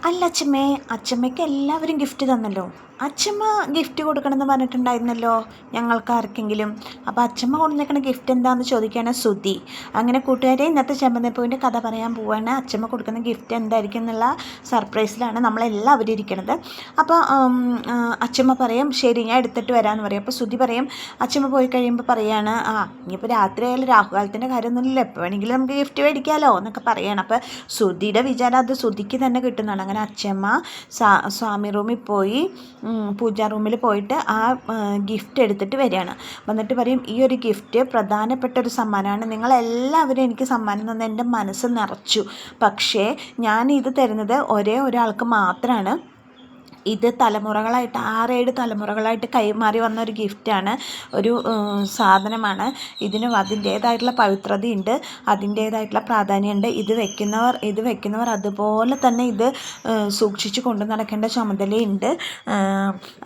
അല്ല അച്ഛമ്മേ, അച്ഛമ്മയ്ക്ക് എല്ലാവരും ഗിഫ്റ്റ് തന്നല്ലോ. അച്ഛമ്മ ഗിഫ്റ്റ് കൊടുക്കണമെന്ന് പറഞ്ഞിട്ടുണ്ടായിരുന്നല്ലോ ഞങ്ങൾക്ക് ആർക്കെങ്കിലും. അപ്പോൾ അച്ഛമ്മ കൊണ്ടുവന്നേക്കണ ഗിഫ്റ്റ് എന്താണെന്ന് ചോദിക്കുകയാണ് ശ്രുതി. അങ്ങനെ കൂട്ടുകാരെ, ഇന്നത്തെ ചെമ്പനപ്പൂവിൻ്റെ കഥ പറയാൻ പോവാണ്. അച്ഛമ്മ കൊടുക്കുന്ന ഗിഫ്റ്റ് എന്തായിരിക്കും എന്നുള്ള സർപ്രൈസിലാണ് നമ്മളെല്ലാവരും ഇരിക്കുന്നത്. അപ്പോൾ അച്ഛമ്മ പറയും ശരി ഞാൻ എടുത്തിട്ട് വരാമെന്ന് പറയും. അപ്പോൾ ശ്രുതി പറയും, അച്ഛമ്മ പോയി കഴിയുമ്പോൾ പറയാണ് ഇനിയിപ്പോൾ രാത്രി ആയാലും രാഹുകാലത്തിൻ്റെ കാര്യമൊന്നുമില്ല, എപ്പോൾ വേണമെങ്കിലും നമുക്ക് ഗിഫ്റ്റ് മേടിക്കാമല്ലോ എന്നൊക്കെ പറയണം. അപ്പോൾ ശ്രുതിയുടെ വിചാരം അത് ശ്രുതിക്ക് തന്നെ കിട്ടുന്നതാണ്. അങ്ങനെ അച്ഛമ്മ സ്വാമി റൂമിൽ പോയി പൂജാ റൂമിൽ പോയിട്ട് ആ ഗിഫ്റ്റ് എടുത്തിട്ട് വരികയാണ്. വന്നിട്ട് പറയും, ഈ ഒരു ഗിഫ്റ്റ് പ്രധാനപ്പെട്ട ഒരു സമ്മാനമാണ്, നിങ്ങളെല്ലാവരും എനിക്ക് സമ്മാനം തന്ന എൻ്റെ മനസ്സ് നിറച്ചു. പക്ഷേ ഞാൻ ഇത് തരുന്നത് ഒരേ ഒരാൾക്ക് മാത്രമാണ്. ഇത് തലമുറകളായിട്ട് 6-7 തലമുറകളായിട്ട് കൈമാറി വന്ന ഒരു ഗിഫ്റ്റാണ്, ഒരു സാധനമാണ്. ഇതിന് അതിൻ്റേതായിട്ടുള്ള പവിത്രതയുണ്ട്, അതിൻ്റേതായിട്ടുള്ള പ്രാധാന്യമുണ്ട്. ഇത് വെക്കുന്നവർ അതുപോലെ തന്നെ ഇത് സൂക്ഷിച്ച് കൊണ്ടു നടക്കേണ്ട ചുമതലയുണ്ട്.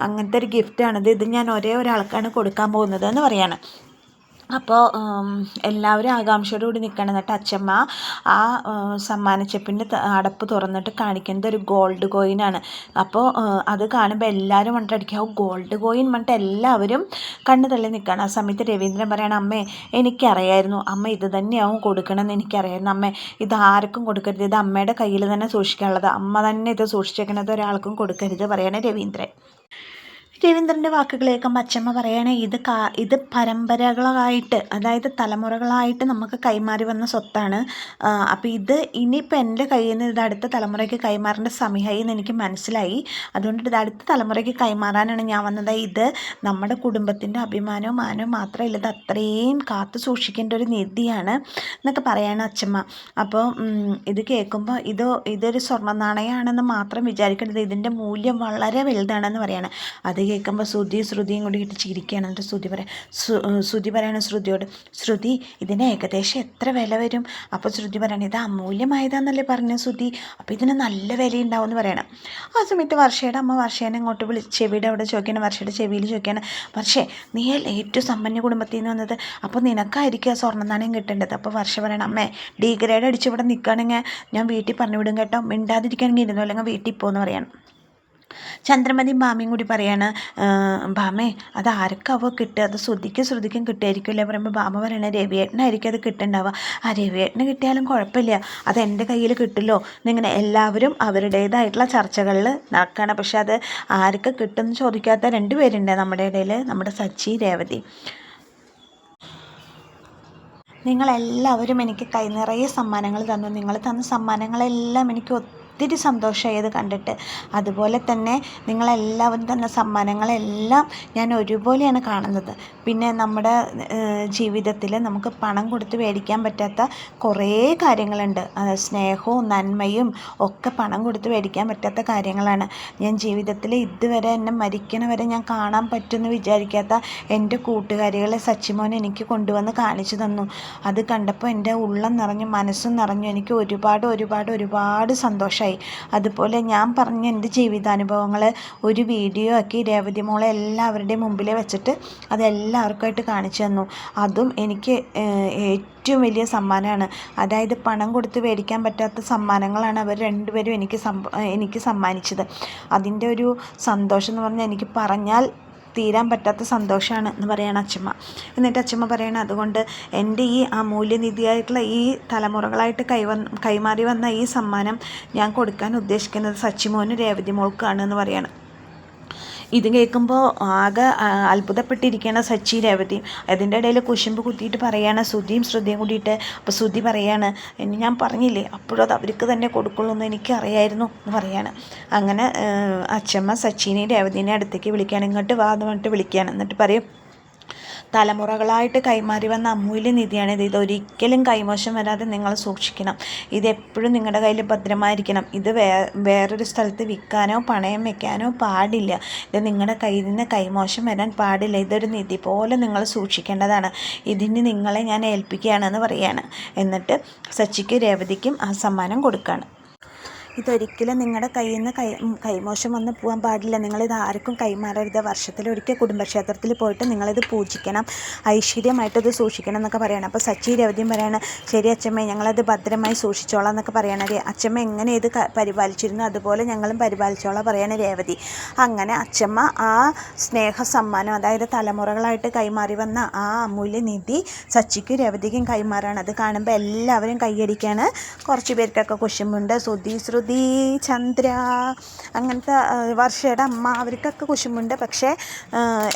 അങ്ങനത്തെ ഒരു ഗിഫ്റ്റാണിത്. ഇത് ഞാൻ ഒരേ ഒരാൾക്കാണ് കൊടുക്കാൻ പോകുന്നത് എന്ന് പറയാണ്. അപ്പോൾ എല്ലാവരും ആകാംക്ഷയോടുകൂടി നിൽക്കണം. എന്നിട്ട് അച്ഛമ്മ ആ സമ്മാനച്ചെപ്പിൻ്റെ അടപ്പ് തുറന്നിട്ട് കാണിക്കുന്നത് ഒരു ഗോൾഡ് കോയിനാണ്. അപ്പോൾ അത് കാണുമ്പോൾ എല്ലാവരും പറഞ്ഞിട്ടടിക്കുക, ഗോൾഡ് കോയിൻ പറഞ്ഞിട്ട് എല്ലാവരും കണ്ണ് തള്ളി നിൽക്കുകയാണ്. ആ സമയത്ത് രവീന്ദ്രൻ പറയണം, അമ്മേ എനിക്കറിയായിരുന്നു, അമ്മ ഇത് തന്നെയാവും കൊടുക്കണമെന്ന് എനിക്കറിയായിരുന്നു. അമ്മേ ഇത് ആർക്കും കൊടുക്കരുത്, ഇത് അമ്മയുടെ കയ്യിൽ തന്നെ സൂക്ഷിക്കാനുള്ളത്, അമ്മ തന്നെ ഇത് സൂക്ഷിച്ചേക്കണത് ഒരാൾക്കും കൊടുക്കരുത് പറയണേ രവീന്ദ്രൻ. രവീന്ദ്രൻ്റെ വാക്കുകൾ കേൾക്കുമ്പോൾ അച്ഛമ്മ പറയണേ, ഇത് പരമ്പരകളായിട്ട്, അതായത് തലമുറകളായിട്ട് നമുക്ക് കൈമാറി വന്ന സ്വത്താണ്. അപ്പോൾ ഇത് ഇനിയിപ്പോൾ എൻ്റെ കയ്യിൽ നിന്ന് ഇത് അടുത്ത തലമുറയ്ക്ക് കൈമാറേണ്ട സമയമായി എന്ന് എനിക്ക് മനസ്സിലായി. അതുകൊണ്ട് ഇത് അടുത്ത തലമുറയ്ക്ക് കൈമാറാനാണ് ഞാൻ വന്നത്. ഇത് നമ്മുടെ കുടുംബത്തിൻ്റെ അഭിമാനവും മാനവും മാത്രമല്ല, ഇത് അത്രയും കാത്തു സൂക്ഷിക്കേണ്ട ഒരു നിധിയാണ് എന്നൊക്കെ പറയാണ് അച്ഛമ്മ. അപ്പോൾ ഇത് കേൾക്കുമ്പോൾ ഇതൊരു സ്വർണ്ണ നാണയമാണെന്ന് മാത്രം വിചാരിക്കേണ്ടത്, ഇതിൻ്റെ മൂല്യം വളരെ വലുതാണെന്ന് പറയാണ്. അത് കേൾക്കുമ്പോൾ ശ്രുതിയും കൂടി ഇട്ട് ചിരിക്കുകയാണ്. എന്നിട്ട് ശ്രുതി പറയണം ശ്രുതിയോട്, ശ്രുതി ഇതിന് ഏകദേശം എത്ര വില വരും? അപ്പോൾ ശ്രുതി പറയണം, ഇത് അമൂല്യമായതാണെന്നല്ലേ പറഞ്ഞു ശ്രുതി, അപ്പോൾ ഇതിന് നല്ല വിലയുണ്ടാവും എന്ന് പറയണം. ആ സമയത്ത് വർഷയുടെ അമ്മ വർഷേനെ ഇങ്ങോട്ട് ചെവിയുടെ അവിടെ ചോദിക്കണം, വർഷയുടെ ചെവിയിൽ ചോദിക്കുകയാണ്, വർഷേ നീ ഏറ്റവും സമ്പന്ന കുടുംബത്തിൽ നിന്ന് വന്നത്, അപ്പോൾ നിനക്കായിരിക്കും ആ സ്വർണ്ണ നാണയം കിട്ടേണ്ടത്. അപ്പോൾ വർഷ പറയണം, അമ്മേ ഡീഗ്രേഡ് അടിച്ച് ഇവിടെ നിൽക്കുകയാണെങ്കിൽ ഞാൻ വീട്ടിൽ പറഞ്ഞു വിടും കേട്ടോ, മിണ്ടാതിരിക്കുകയാണെങ്കിൽ ഇരുന്നു, അല്ലെങ്കിൽ വീട്ടിൽ പോകുമെന്ന് പറയണം. ചന്ദ്രമതിയും ഭാമയും കൂടി പറയാണ്, ഭാമേ അത് ആർക്കാവോ കിട്ടുക, അത് ശ്രുതിക്കും കിട്ടുമായിരിക്കുമല്ലേ പറയുമ്പോൾ ഭാമ പറയണേ, രവിയേട്ടനായിരിക്കും അത് കിട്ടുന്നുണ്ടാവുക. ആ രവിയേട്ടന് കിട്ടിയാലും കുഴപ്പമില്ല, അത് എൻ്റെ കയ്യിൽ കിട്ടുമല്ലോ എന്നിങ്ങനെ എല്ലാവരും അവരുടേതായിട്ടുള്ള ചർച്ചകളിൽ നടക്കുകയാണ്. പക്ഷെ അത് ആർക്ക് കിട്ടുമെന്ന് ചോദിക്കാത്ത 2 പേരുണ്ട് നമ്മുടെ ഇടയിൽ, നമ്മുടെ സച്ചി രേവതി. നിങ്ങളെല്ലാവരും എനിക്ക് കൈ നിറയെ സമ്മാനങ്ങൾ തന്നു, നിങ്ങൾ തന്ന സമ്മാനങ്ങളെല്ലാം എനിക്ക് ഒത്തിരി സന്തോഷമായി അത് കണ്ടിട്ട്. അതുപോലെ തന്നെ നിങ്ങളെല്ലാവരും തന്ന സമ്മാനങ്ങളെല്ലാം ഞാൻ ഒരുപോലെയാണ് കാണുന്നത്. പിന്നെ നമ്മുടെ ജീവിതത്തിൽ നമുക്ക് പണം കൊടുത്ത് മേടിക്കാൻ പറ്റാത്ത കുറേ കാര്യങ്ങളുണ്ട്, സ്നേഹവും നന്മയും ഒക്കെ പണം കൊടുത്ത് മേടിക്കാൻ പറ്റാത്ത കാര്യങ്ങളാണ്. ഞാൻ ജീവിതത്തിൽ ഇതുവരെ എന്നെ മരിക്കണ വരെ ഞാൻ കാണാൻ പറ്റുമെന്ന് വിചാരിക്കാത്ത എൻ്റെ കൂട്ടുകാരികളെ സച്ചിമോൻ എനിക്ക് കൊണ്ടുവന്ന് കാണിച്ചു തന്നു. അത് കണ്ടപ്പോൾ എൻ്റെ ഉള്ളം നിറഞ്ഞു, മനസ്സും നിറഞ്ഞു, എനിക്ക് ഒരുപാട് സന്തോഷമായി. അതുപോലെ ഞാൻ പറഞ്ഞ എൻ്റെ ജീവിതാനുഭവങ്ങൾ ഒരു വീഡിയോ ആക്കി രേവതി മോളെ എല്ലാവരുടെയും മുമ്പിൽ വെച്ചിട്ട് അതെല്ലാവർക്കുമായിട്ട് കാണിച്ചു തന്നു. അതും എനിക്ക് ഏറ്റവും വലിയ സമ്മാനമാണ്. അതായത് പണം കൊടുത്ത് മേടിക്കാൻ പറ്റാത്ത സമ്മാനങ്ങളാണ് അവർ 2 പേരും എനിക്ക് സമ്മാനിച്ചത്. അതിൻ്റെ ഒരു സന്തോഷം എന്ന് പറഞ്ഞാൽ എനിക്ക് പറഞ്ഞാൽ തീരാൻ പറ്റാത്ത സന്തോഷമാണ് എന്ന് പറയണം അച്ഛമ്മ. എന്നിട്ട് അച്ഛമ്മ പറയണം, അതുകൊണ്ട് എൻ്റെ ഈ അമൂല്യനിധിയായിട്ടുള്ള ഈ തലമുറകളായിട്ട് കൈമാറി വന്ന ഈ സമ്മാനം ഞാൻ കൊടുക്കാൻ ഉദ്ദേശിക്കുന്നത് സച്ചിമോനും രേവതി മോൾക്കാണ് എന്ന് പറയണം. ഇത് കേൾക്കുമ്പോൾ ആകെ അത്ഭുതപ്പെട്ടിരിക്കുകയാണ് സച്ചി രേവതിയും. അതിൻ്റെ ഇടയിൽ കുശുമ്പ് കുത്തിയിട്ട് പറയുകയാണ് ശ്രുതിയും കൂടിയിട്ട്. അപ്പോൾ ശ്രുതി പറയാണ്, ഞാൻ പറഞ്ഞില്ലേ അപ്പോഴും അത് അവർക്ക് തന്നെ കൊടുക്കുള്ളൂ എന്ന് എനിക്കറിയായിരുന്നു എന്ന് പറയാണ്. അങ്ങനെ അച്ഛമ്മ സച്ചിനെയും രേവതിനെയും അടുത്തേക്ക് വിളിക്കുകയാണ്, ഇങ്ങോട്ട് വാ എന്ന് പറഞ്ഞിട്ട് വിളിക്കുകയാണ്. എന്നിട്ട് പറയും, തലമുറകളായിട്ട് കൈമാറി വന്ന അമൂല്യനിധിയാണിത്, ഇതൊരിക്കലും കൈമോശം വരാതെ നിങ്ങൾ സൂക്ഷിക്കണം, ഇതെപ്പോഴും നിങ്ങളുടെ കയ്യിൽ ഭദ്രമായിരിക്കണം, ഇത് വേറൊരു സ്ഥലത്ത് വിൽക്കാനോ പണയം വെക്കാനോ പാടില്ല, ഇത് നിങ്ങളുടെ കയ്യിൽ നിന്ന് കൈമോശം വരാൻ പാടില്ല, ഇതൊരു നിധി പോലെ നിങ്ങൾ സൂക്ഷിക്കേണ്ടതാണ്, ഇതിന് നിങ്ങളെ ഞാൻ ഏൽപ്പിക്കുകയാണെന്ന് പറയുകയാണ്. എന്നിട്ട് സച്ചിക്കും രേവതിക്കും ആ സമ്മാനം കൊടുക്കുകയാണ്. ഇതൊരിക്കലും നിങ്ങളുടെ കയ്യിൽ നിന്ന് കൈമോശം വന്ന് പോകാൻ പാടില്ല. നിങ്ങളിത് ആർക്കും കൈമാറരുത്. വർഷത്തിലൊരിക്കൽ കുടുംബക്ഷേത്രത്തിൽ പോയിട്ട് നിങ്ങളിത് പൂജിക്കണം, ഐശ്വര്യമായിട്ടത് സൂക്ഷിക്കണം എന്നൊക്കെ പറയണം. അപ്പോൾ സച്ചി രേവതിയും പറയാണ്, ശരി അച്ഛമ്മേ, ഞങ്ങളത് ഭദ്രമായി സൂക്ഷിച്ചോളാം എന്നൊക്കെ പറയണ അച്ഛമ്മ എങ്ങനെ ഇത് പരിപാലിച്ചിരുന്നു അതുപോലെ ഞങ്ങളും പരിപാലിച്ചോളാം പറയണ രേവതി. അങ്ങനെ അച്ഛമ്മ ആ സ്നേഹ സമ്മാനം, അതായത് തലമുറകളായിട്ട് കൈമാറി വന്ന ആ അമൂല്യനിധി സച്ചിക്കും രേവതിക്കും കൈമാറാണ്. അത് കാണുമ്പോൾ എല്ലാവരും കൈയടിക്കാണ്. കുറച്ച് പേർക്കൊക്കെ കുശുമ്പുണ്ട്. ശ്രുതി, ചന്ദ്ര, അങ്ങനത്തെ വർഷയുടെ അമ്മ, അവർക്കൊക്കെ കുശുമ്പുണ്ട്. പക്ഷേ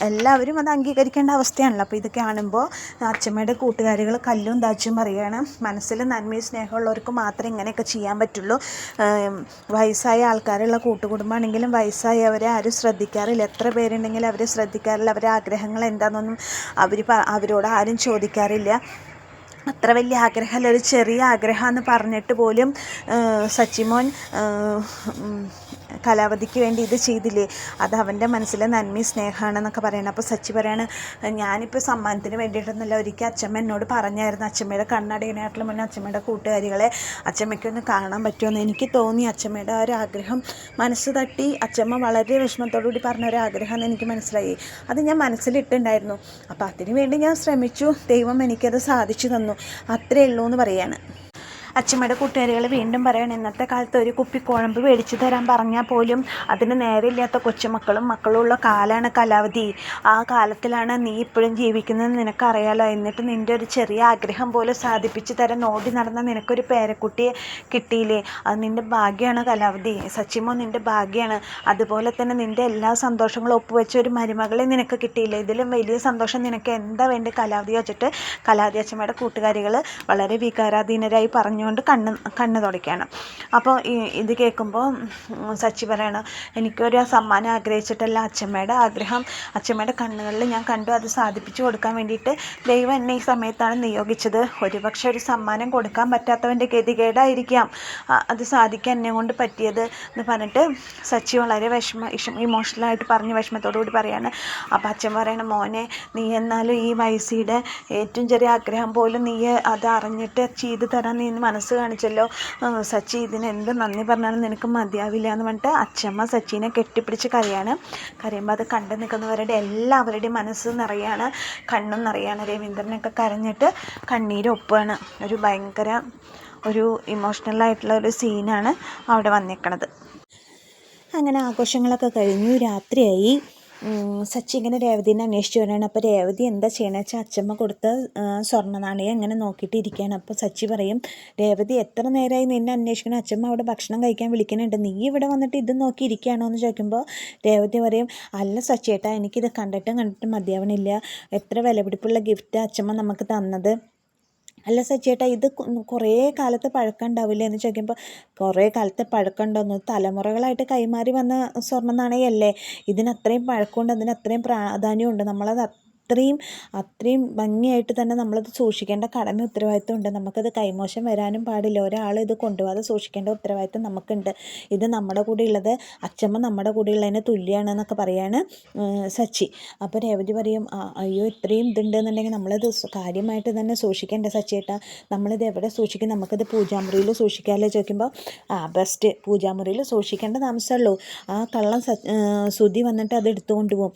എല്ലാവരും അത് അംഗീകരിക്കേണ്ട അവസ്ഥയാണല്ലോ. അപ്പോൾ ഇത് കാണുമ്പോൾ അച്ഛമ്മയുടെ കൂട്ടുകാരികൾ കല്ലും താച്ചും പറയുകയാണ്, മനസ്സിൽ നന്മയും സ്നേഹമുള്ളവർക്ക് മാത്രമേ ഇങ്ങനെയൊക്കെ ചെയ്യാൻ പറ്റുള്ളൂ. വയസ്സായ ആൾക്കാരുള്ള കൂട്ടുകുടുംബമാണെങ്കിലും വയസ്സായവരെ ആരും ശ്രദ്ധിക്കാറില്ല. എത്ര പേരുണ്ടെങ്കിലും അവർ ശ്രദ്ധിക്കാറില്ല. അവരുടെ ആഗ്രഹങ്ങൾ എന്താണെന്നൊന്നും അവരോട് ആരും ചോദിക്കാറില്ല. അത്ര വലിയ ആഗ്രഹമല്ല, ഒരു ചെറിയ ആഗ്രഹമെന്ന് പറഞ്ഞിട്ട് പോലും സച്ചിമോൻ കലാവതിക്ക് വേണ്ടി ഇത് ചെയ്തില്ലേ, അത് അവൻ്റെ മനസ്സിലെ നന്മയും സ്നേഹമാണെന്നൊക്കെ പറയണം. അപ്പോൾ സച്ചി പറയാണ്, ഞാനിപ്പോൾ സമ്മാനത്തിന് വേണ്ടിയിട്ടൊന്നുമല്ല, ഒരിക്കൽ അച്ഛമ്മ എന്നോട് പറഞ്ഞായിരുന്നു, അച്ഛമ്മയുടെ കണ്ണടയിനായിട്ടുള്ള മുന്നേ അച്ഛമ്മയുടെ കൂട്ടുകാരികളെ അച്ഛമ്മയ്ക്കൊന്ന് കാണാൻ പറ്റുമെന്ന്. എനിക്ക് തോന്നി അച്ഛമ്മയുടെ ആ ഒരു ആഗ്രഹം മനസ്സ് തട്ടി. അച്ഛമ്മ വളരെ വിഷമത്തോടുകൂടി പറഞ്ഞ ഒരു ആഗ്രഹമെന്ന് എനിക്ക് മനസ്സിലായി. അത് ഞാൻ മനസ്സിലിട്ടുണ്ടായിരുന്നു. അപ്പോൾ അതിനു വേണ്ടി ഞാൻ ശ്രമിച്ചു. ദൈവം എനിക്കത് സാധിച്ചു തന്നു. അത്രയേ ഉള്ളൂ എന്ന് പറയാണ്. അച്ഛമ്മയുടെ കൂട്ടുകാരികൾ വീണ്ടും പറയണം, ഇന്നത്തെ കാലത്ത് ഒരു കുപ്പി കുഴമ്പ് മേടിച്ചു തരാൻ പറഞ്ഞാൽ പോലും അതിന് നേരമില്ലാത്ത കൊച്ചുമക്കളും ഉള്ള കാലമാണ് കലാവധി. ആ കാലത്തിലാണ് നീ ഇപ്പോഴും ജീവിക്കുന്നത്, നിനക്കറിയാലോ. എന്നിട്ട് നിൻ്റെ ഒരു ചെറിയ ആഗ്രഹം പോലും സാധിപ്പിച്ച് തരാൻ ഓടി നടന്ന നിനക്കൊരു പേരക്കുട്ടിയെ കിട്ടിയില്ലേ, അത് നിൻ്റെ ഭാഗ്യമാണ് കലാവധി. സച്ചിമോ നിൻ്റെ ഭാഗ്യമാണ്. അതുപോലെ തന്നെ നിൻ്റെ എല്ലാ സന്തോഷങ്ങളും ഒപ്പുവെച്ച ഒരു മരുമകളെ നിനക്ക് കിട്ടിയില്ലേ, ഇതിലും വലിയ സന്തോഷം നിനക്ക് എന്താ വേണ്ടി കലാവധി വെച്ചിട്ട് കലാവധി അച്ഛമ്മയുടെ കൂട്ടുകാരികൾ വളരെ വികാരാധീനരായി പറഞ്ഞുകൊണ്ട് കണ്ണ് തുടയ്ക്കുകയാണ്. അപ്പോൾ ഇത് കേൾക്കുമ്പോൾ സച്ചി പറയണം, എനിക്കൊരു സമ്മാനം ആഗ്രഹിച്ചിട്ടല്ല, അച്ഛമ്മയുടെ ആഗ്രഹം അച്ഛമ്മയുടെ കണ്ണുകളിൽ ഞാൻ കണ്ടു. അത് സാധിപ്പിച്ചു കൊടുക്കാൻ വേണ്ടിയിട്ട് ദൈവം എന്നെ ഈ സമയത്താണ് നിയോഗിച്ചത്. ഒരുപക്ഷെ ഒരു സമ്മാനം കൊടുക്കാൻ പറ്റാത്തവൻ്റെ ഗതികേടായിരിക്കാം അത് സാധിക്കാൻ എന്നെ കൊണ്ട് പറ്റിയത് എന്ന് പറഞ്ഞിട്ട് സച്ചി വളരെ ഇമോഷണലായിട്ട് പറഞ്ഞ് വിഷമത്തോടുകൂടി പറയാണ്. അപ്പോൾ അച്ഛൻ പറയണം, മോനെ, നീ എന്നാലും ഈ വയസ്സിയുടെ ഏറ്റവും ചെറിയ ആഗ്രഹം പോലും നീ അത് അറിഞ്ഞിട്ട് ചെയ്തു തരാൻ നീ മനസ്സ് കാണിച്ചല്ലോ സച്ചി, ഇതിന് എന്ത് നന്ദി പറഞ്ഞാലും നിനക്ക് മതിയാവില്ല എന്ന് പറഞ്ഞിട്ട് അച്ഛമ്മ സച്ചിനെ കെട്ടിപ്പിടിച്ച് കരയുമ്പോൾ അത് കണ്ടു നിൽക്കുന്നവരുടെ എല്ലാവരുടെയും മനസ്സ് നിറയാണ്, കണ്ണും നിറയാണ്. രവീന്ദ്രനൊക്കെ കരഞ്ഞിട്ട് കണ്ണീരൊപ്പാണ്. ഒരു ഭയങ്കര ഒരു ഇമോഷണലായിട്ടുള്ള ഒരു സീനാണ് അവിടെ വന്നിരിക്കണത്. അങ്ങനെ ആഘോഷങ്ങളൊക്കെ കഴിഞ്ഞു, രാത്രിയായി. സച്ചി ഇങ്ങനെ രേവതിനെ അന്വേഷിച്ച് വരികയാണ്. അപ്പോൾ രേവതി എന്താ ചെയ്യണമെന്ന് വെച്ചാൽ അച്ഛമ്മ കൊടുത്ത സ്വർണ്ണ നാണയം ഇങ്ങനെ നോക്കിയിട്ട് ഇരിക്കുകയാണ്. അപ്പോൾ സച്ചി പറയും, രേവതി എത്ര നേരമായി നിന്നെ അന്വേഷിക്കണം, അച്ഛമ്മ അവിടെ ഭക്ഷണം കഴിക്കാൻ വിളിക്കുന്നുണ്ട്, നീ ഇവിടെ വന്നിട്ട് ഇത് നോക്കി ഇരിക്കുകയാണോ എന്ന് ചോദിക്കുമ്പോൾ രേവതി പറയും, അല്ല സച്ചിയേട്ടാ, എനിക്കിത് കണ്ടിട്ട് മതിയാവണില്ല, എത്ര വിലപിടിപ്പുള്ള ഗിഫ്റ്റ് അച്ഛമ്മ നമുക്ക് തന്നത്. അല്ല സച്ചേട്ടാ, ഇത് കുറേ കാലത്ത് പഴക്കം ഉണ്ടാവില്ലേ എന്ന് ചോദിക്കുമ്പോൾ കുറേ കാലത്തെ പഴക്കം ഉണ്ടോന്ന്, തലമുറകളായിട്ട് കൈമാറി വന്ന സ്വർണ്ണ നാണയമല്ലേ, ഇതിനത്രയും പഴക്കമുണ്ട്, അതിനത്രയും പ്രാധാന്യമുണ്ട്, നമ്മളത് അത്രയും ഭംഗിയായിട്ട് തന്നെ നമ്മളത് സൂക്ഷിക്കേണ്ട കടമ ഉത്തരവാദിത്വം ഉണ്ട്. നമുക്കത് കൈമോശം വരാനും പാടില്ല. ഒരാൾ ഇത് കൊണ്ടുപോകാതെ സൂക്ഷിക്കേണ്ട ഉത്തരവാദിത്വം നമുക്കുണ്ട്. ഇത് നമ്മുടെ കൂടെ ഉള്ളത് അച്ഛമ്മ നമ്മുടെ കൂടെ ഉള്ളതിന് തുല്യമാണെന്നൊക്കെ പറയാണ് സച്ചി. അപ്പോൾ രേവതി പറയും, അയ്യോ ഇത്രയും ഇതുണ്ടെന്നുണ്ടെങ്കിൽ നമ്മളത് കാര്യമായിട്ട് തന്നെ സൂക്ഷിക്കേണ്ട സച്ചിയേട്ടാ, നമ്മളിത് എവിടെ സൂക്ഷിക്കും, നമുക്കത് പൂജാമുറിയിൽ സൂക്ഷിക്കാമല്ലോ ചോദിക്കുമ്പോൾ ബെസ്റ്റ്, പൂജാമുറിയിൽ സൂക്ഷിക്കേണ്ട താമസമുള്ളൂ. ആ കള്ളം ശ്രുതി വന്നിട്ട് അത് എടുത്തുകൊണ്ട് പോകും.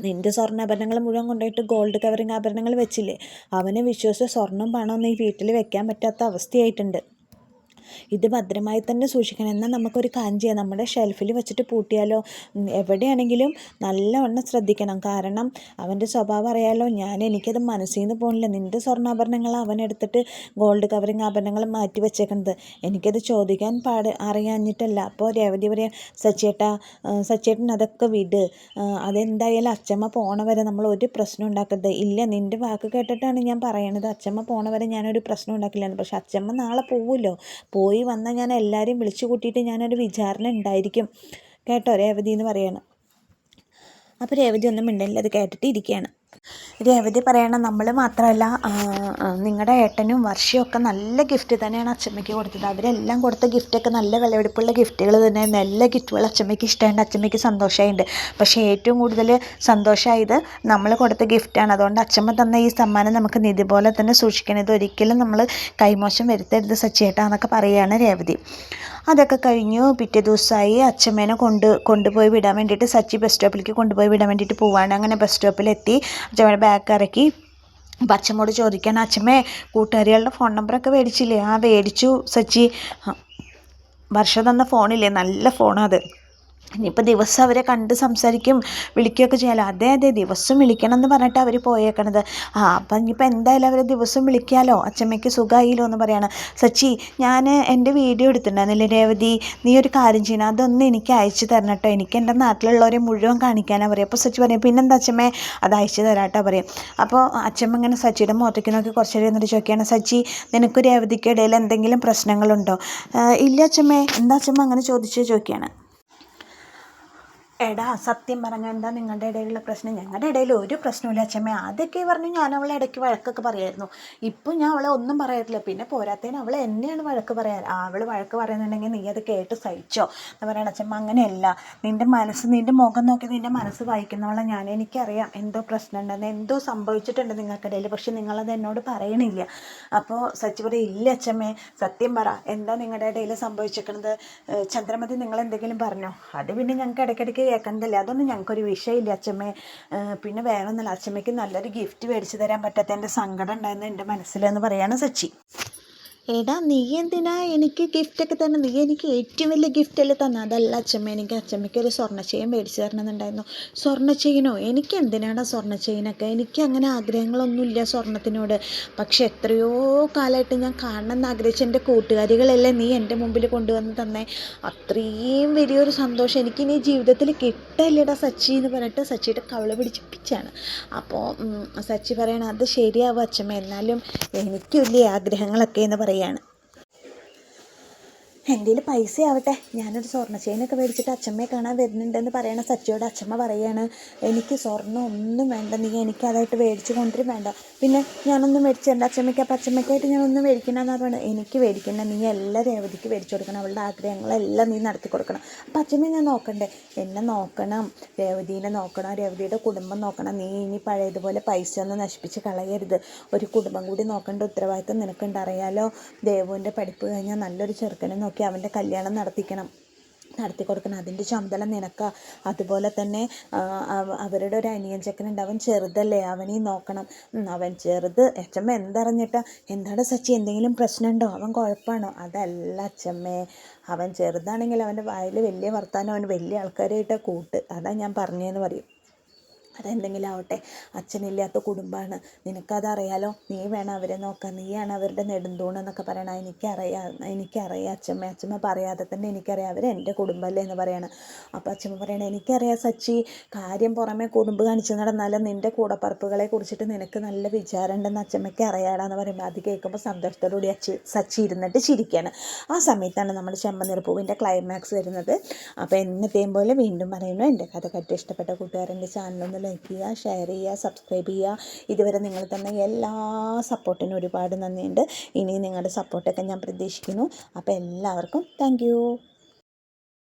നിൻ്റെ സ്വർണ്ണാഭരണങ്ങൾ മുഴുവൻ കൊണ്ടുപോയിട്ട് ഗോൾഡ് കവറിങ് ആഭരണങ്ങൾ വെച്ചില്ലേ, അവനെ വിശ്വസിച്ച് സ്വർണ്ണം പണമൊന്നും ഈ വീട്ടിൽ വെക്കാൻ പറ്റാത്ത അവസ്ഥയായിട്ടുണ്ട്. ഇത് ഭദ്രമായി തന്നെ സൂക്ഷിക്കണം. എന്നാൽ നമുക്കൊരു കാര്യം ചെയ്യാം, നമ്മുടെ ഷെൽഫിൽ വെച്ചിട്ട് പൂട്ടിയാലോ, എവിടെയാണെങ്കിലും നല്ലവണ്ണം ശ്രദ്ധിക്കണം. കാരണം അവൻ്റെ സ്വഭാവം അറിയാലോ, എനിക്കത് മനസ്സിൽ നിന്ന് പോകണില്ല. നിൻ്റെ സ്വർണ്ണാഭരണങ്ങൾ അവനെടുത്തിട്ട് ഗോൾഡ് കവറിങ് ആഭരണങ്ങൾ മാറ്റി വെച്ചേക്കുന്നത്, എനിക്കത് ചോദിക്കാൻ അറിയാഞ്ഞിട്ടല്ല. അപ്പോൾ രേവതി പറയാം, സച്ചേട്ടൻ അതൊക്കെ വിട്, അതെന്തായാലും അച്ഛമ്മ പോണ വരെ നമ്മൾ ഒരു പ്രശ്നം ഉണ്ടാക്കരുത്. ഇല്ല, നിൻ്റെ വാക്ക് കേട്ടിട്ടാണ് ഞാൻ പറയണത്, അച്ഛമ്മ പോണ വരെ ഞാനൊരു പ്രശ്നം ഉണ്ടാക്കില്ല. പക്ഷെ അച്ഛമ്മ നാളെ പോവുമല്ലോ, പോയി വന്നാൽ ഞാൻ എല്ലാവരെയും വിളിച്ചു കൂട്ടിയിട്ട് ഞാനൊരു വിചാരണ ഉണ്ടായിരിക്കും കേട്ടോ രേവതി എന്ന് പറയണം. അപ്പോൾ രേവതി ഒന്നും മിണ്ടില്ല, അത് കേട്ടിട്ട് ഇരിക്കുകയാണ്. രേവതി പറയണം, നമ്മൾ മാത്രമല്ല നിങ്ങളുടെ ഏട്ടനും വർഷയൊക്കെ നല്ല ഗിഫ്റ്റ് തന്നെയാണ് അച്ഛമ്മയ്ക്ക് കൊടുത്തത്. അവരെല്ലാം കൊടുത്ത ഗിഫ്റ്റൊക്കെ നല്ല വിലപിടിപ്പുള്ള ഗിഫ്റ്റുകൾ തന്നെ, നല്ല ഗിഫ്റ്റുകൾ അച്ഛമ്മയ്ക്ക് ഇഷ്ടമുണ്ട്, അച്ഛമ്മയ്ക്ക് സന്തോഷമായിട്ടുണ്ട്. പക്ഷേ ഏറ്റവും കൂടുതൽ സന്തോഷമായത് നമ്മൾ കൊടുത്ത ഗിഫ്റ്റാണ്. അതുകൊണ്ട് അച്ഛമ്മ തന്ന ഈ സമ്മാനം നമുക്ക് നിധി പോലെ തന്നെ സൂക്ഷിക്കണം. ഇതൊരിക്കലും നമ്മൾ കൈമോശം വരുത്തരുത് സച്ചിയേട്ടാ എന്നൊക്കെ പറയുകയാണ് രേവതി. അതൊക്കെ കഴിഞ്ഞു. പിറ്റേ ദിവസമായി അച്ഛമ്മേനെ കൊണ്ടുപോയി വിടാൻ വേണ്ടിയിട്ട് സച്ചി ബസ് സ്റ്റോപ്പിലേക്ക് കൊണ്ടുപോയി വിടാൻ വേണ്ടിയിട്ട് പോവാണ്. അങ്ങനെ ബസ് സ്റ്റോപ്പിലെത്തി അച്ഛമ്മയുടെ ബാഗ് ഇറക്കി. അപ്പം അച്ഛമ്മോട് ചോദിക്കാൻ, അച്ഛമ്മേ കൂട്ടുകാരികളുടെ ഫോൺ നമ്പറൊക്കെ മേടിച്ചില്ലേ? ആ മേടിച്ചു സച്ചി. വർഷ തന്ന ഫോണില്ലേ, നല്ല ഫോണത്. ഇനിയിപ്പോൾ ദിവസം അവരെ കണ്ട് സംസാരിക്കും വിളിക്കുകയൊക്കെ ചെയ്യാമല്ലോ. അതെ അതെ, ദിവസം വിളിക്കണം എന്ന് പറഞ്ഞിട്ട് അവർ പോയേക്കണത്. അപ്പം ഇനിയിപ്പോൾ എന്തായാലും അവരെ ദിവസം വിളിക്കാമല്ലോ, അച്ഛമ്മയ്ക്ക് സുഖമായില്ലോ എന്ന് പറയാണ്. സച്ചി, ഞാൻ എൻ്റെ വീഡിയോ എടുത്തിട്ടുണ്ടായിരുന്നില്ലേ രേവതി, നീ ഒരു കാര്യം ചെയ്യണം, അതൊന്ന് എനിക്ക് അയച്ചു തരണം കേട്ടോ, എനിക്ക് എൻ്റെ നാട്ടിലുള്ളവരെ മുഴുവൻ കാണിക്കാനാണ് പറയും. അപ്പോൾ സച്ചി പറയും, പിന്നെന്താ അച്ഛമ്മേ, അത് അയച്ചു തരാട്ടോ പറയും. അപ്പോൾ അച്ഛമ്മ ഇങ്ങനെ സച്ചിയുടെ മുഖത്തേക്ക് നോക്കി കുറച്ച് നേരം എന്നിട്ട് ചോദിക്കുകയാണ്, സച്ചി നിനക്ക് രേവതിക്ക് ഇടയിൽ എന്തെങ്കിലും പ്രശ്നങ്ങളുണ്ടോ? ഇല്ല അച്ഛമ്മേ. എന്താ അച്ഛമ്മ അങ്ങനെ ചോദിക്കുകയാണ്. എടാ സത്യം പറഞ്ഞാൽ എന്താ നിങ്ങളുടെ ഇടയിലുള്ള പ്രശ്നം? ഞങ്ങളുടെ ഇടയിൽ ഒരു പ്രശ്നമില്ല അച്ഛമ്മ. അതൊക്കെ പറഞ്ഞു ഞാൻ അവളെ ഇടയ്ക്ക് വഴക്കൊക്കെ പറയായിരുന്നു. ഇപ്പം ഞാൻ അവളെ ഒന്നും പറയാറില്ല. പിന്നെ പോരാത്തതിന് അവളെ എന്നെയാണ് വഴക്ക് പറയാറ്. അവൾ വഴക്ക് പറയുന്നുണ്ടെങ്കിൽ നീ അത് കേട്ട് സഹിച്ചോ എന്ന് പറയണം അച്ഛമ്മ. അങ്ങനെയല്ല, നിൻ്റെ മുഖം നോക്കി നിൻ്റെ മനസ്സ് വായിക്കുന്നവളെ ഞാൻ. എനിക്കറിയാം എന്തോ പ്രശ്നം ഉണ്ടെന്ന്, എന്തോ സംഭവിച്ചിട്ടുണ്ട് നിങ്ങൾക്കിടയിൽ, പക്ഷെ നിങ്ങളത് എന്നോട് പറയണില്ല. അപ്പോൾ സച്ചി പറയും, ഇല്ല അച്ഛമ്മേ, സത്യം പറ, എന്താ നിങ്ങളുടെ ഇടയിൽ സംഭവിച്ചിരിക്കുന്നത്? ചന്ദ്രമതി നിങ്ങളെന്തെങ്കിലും പറഞ്ഞോ? അത് പിന്നെ ഞങ്ങൾക്ക് ഇടയ്ക്കിടയ്ക്ക് കേൾക്കണ്ടല്ലേ, അതൊന്നും ഞങ്ങൾക്കൊരു വിഷയമില്ല അച്ഛമ്മേ. പിന്നെ വേറെ ഒന്നുമില്ല, അച്ഛമ്മയ്ക്ക് നല്ലൊരു ഗിഫ്റ്റ് മേടിച്ച് തരാൻ പറ്റാത്തതിൻ്റെ സങ്കടം ഉണ്ടായിരുന്നു എൻ്റെ മനസ്സിലെന്ന് പറയാണ് സച്ചി. എടാ നീ എന്തിനാ എനിക്ക് ഗിഫ്റ്റൊക്കെ തന്നെ? നീ എനിക്ക് ഏറ്റവും വലിയ ഗിഫ്റ്റല്ലേ തന്നെ. അതല്ല അച്ഛമ്മ, എനിക്ക് അച്ഛമ്മയ്ക്ക് ഒരു സ്വർണ്ണ ചെയിൻ മേടിച്ച് തരണമെന്നുണ്ടായിരുന്നു. സ്വർണ്ണ ചെയിനോ? എനിക്ക് എന്തിനാണ് സ്വർണ്ണ ചെയിനൊക്കെ? എനിക്ക് അങ്ങനെ ആഗ്രഹങ്ങളൊന്നുമില്ല സ്വർണ്ണത്തിനോട്. പക്ഷെ എത്രയോ കാലമായിട്ട് ഞാൻ കാണണമെന്ന് ആഗ്രഹിച്ച എൻ്റെ കൂട്ടുകാരികളല്ലേ നീ എൻ്റെ മുമ്പിൽ കൊണ്ടുവന്ന് തന്നെ. അത്രയും വലിയൊരു സന്തോഷം എനിക്കിനി ജീവിതത്തിൽ കിട്ടില്ലടാ സച്ചി എന്ന് പറഞ്ഞിട്ട് സച്ചിയുടെ കവള് പിടിച്ചിപ്പിച്ചാണ്. അപ്പോൾ സച്ചി പറയണം, അത് ശരിയാവും അച്ഛമ്മ, എന്നാലും എനിക്കില്ലേ ആഗ്രഹങ്ങളൊക്കെ എന്ന് പറയാണ്. എൻ്റെ കയ്യിൽ പൈസ ആവട്ടെ, ഞാനൊരു സ്വർണ്ണ ചെയിനൊക്കെ മേടിച്ചിട്ട് അച്ഛമ്മയെ കാണാൻ വരുന്നുണ്ടെന്ന് പറയണ സച്ചിയോട് അച്ഛമ്മ പറയാണ്, എനിക്ക് സ്വർണ്ണം ഒന്നും വേണ്ട, നീ എനിക്കതായിട്ട് മേടിച്ച് കൊണ്ടുവരും വേണ്ട. പിന്നെ ഞാനൊന്നും മേടിച്ചു തരണ്ട അച്ഛമ്മയ്ക്ക്. അപ്പം അച്ഛമ്മയ്ക്കായിട്ട് ഞാനൊന്നും മേടിക്കണമെന്ന് പറയുന്നത്, എനിക്ക് മേടിക്കണ്ട, നീ എല്ലാം രേവതിക്ക് മേടിച്ചു കൊടുക്കണം, അവളുടെ ആഗ്രഹങ്ങളെല്ലാം നീ നടത്തി കൊടുക്കണം. അപ്പം അച്ഛമ്മയെ ഞാൻ നോക്കണ്ടേ? എന്നെ നോക്കണം, രേവതീനെ നോക്കണം, രേവതിയുടെ കുടുംബം നോക്കണം. നീ ഇനി പഴയതുപോലെ പൈസ ഒന്നും നശിപ്പിച്ച് കളയരുത്. ഒരു കുടുംബം കൂടി നോക്കേണ്ട ഉത്തരവാദിത്തം നിനക്കുണ്ട്. അറിയാലോ, ദേവുവിൻ്റെ പഠിപ്പ് കഴിഞ്ഞാൽ നല്ലൊരു ചെറുക്കനെ നോക്കി അവൻ്റെ കല്യാണം നടത്തി കൊടുക്കണം. അതിൻ്റെ ചുമതല നിനക്കാ. അതുപോലെ തന്നെ അവരുടെ ഒരു അനിയൻ ചെക്കനുണ്ട്, അവൻ ചെറുതല്ലേ, അവനെയും നോക്കണം. അവൻ ചെറുത്. അച്ഛമ്മ എന്തറിഞ്ഞിട്ടാ? എന്താണ് സച്ചി, എന്തെങ്കിലും പ്രശ്നമുണ്ടോ? അവൻ കുഴപ്പമാണോ? അതല്ല അച്ഛമ്മേ, അവൻ ചെറുതാണെങ്കിൽ അവൻ്റെ വായിൽ വലിയ വർത്താനം, അവൻ വലിയ ആൾക്കാരായിട്ട് കൂട്ട്, അതാ ഞാൻ പറഞ്ഞതെന്ന് പറയും. അതെന്തെങ്കിലും ആവട്ടെ, അച്ഛനില്ലാത്ത കുടുംബമാണ്, നിനക്കതറിയാലോ, നീ വേണം അവരെ നോക്കാൻ, നീയാണ് അവരുടെ നെടുന്തൂണെന്നൊക്കെ പറയണം. എനിക്കറിയാം അച്ഛമ്മ പറയാതെ തന്നെ എനിക്കറിയാം, അവരെൻ്റെ കുടുംബമല്ലേ എന്ന് പറയണം. അപ്പോൾ അച്ഛമ്മ പറയണേ, എനിക്കറിയാം സച്ചി, കാര്യം പുറമെ കുറുമ്പ് കാണിച്ച് നടന്നാലും നിൻ്റെ കൂടപ്പറപ്പുകളെ കുറിച്ചിട്ട് നിനക്ക് നല്ല വിചാരം ഉണ്ടെന്ന് അച്ഛമ്മയ്ക്ക് അറിയാടാന്ന് പറയുമ്പോൾ അത് കേൾക്കുമ്പോൾ സന്തോഷത്തോടുകൂടി സച്ചി ഇരുന്നിട്ട് ചിരിക്കുകയാണ്. ആ സമയത്താണ് നമ്മുടെ ചെമ്പനീർപ്പൂവിൻ്റെ ക്ലൈമാക്സ് വരുന്നത്. അപ്പോൾ എന്നത്തെയും പോലെ വീണ്ടും പറയുന്നു, എൻ്റെ കഥ കറ്റ് ഇഷ്ടപ്പെട്ട കൂട്ടുകാരൻ്റെ ചാനലൊന്ന് ലൈക്ക് ചെയ്യുക, ഷെയർ ചെയ്യുക, സബ്സ്ക്രൈബ് ചെയ്യുക. ഇതുവരെ നിങ്ങൾ തന്ന എല്ലാ സപ്പോർട്ടിനും ഒരുപാട് നന്ദിയുണ്ട്. ഇനി നിങ്ങളുടെ സപ്പോർട്ടൊക്കെ ഞാൻ പ്രതീക്ഷിക്കുന്നു. അപ്പോൾ എല്ലാവർക്കും താങ്ക് യു.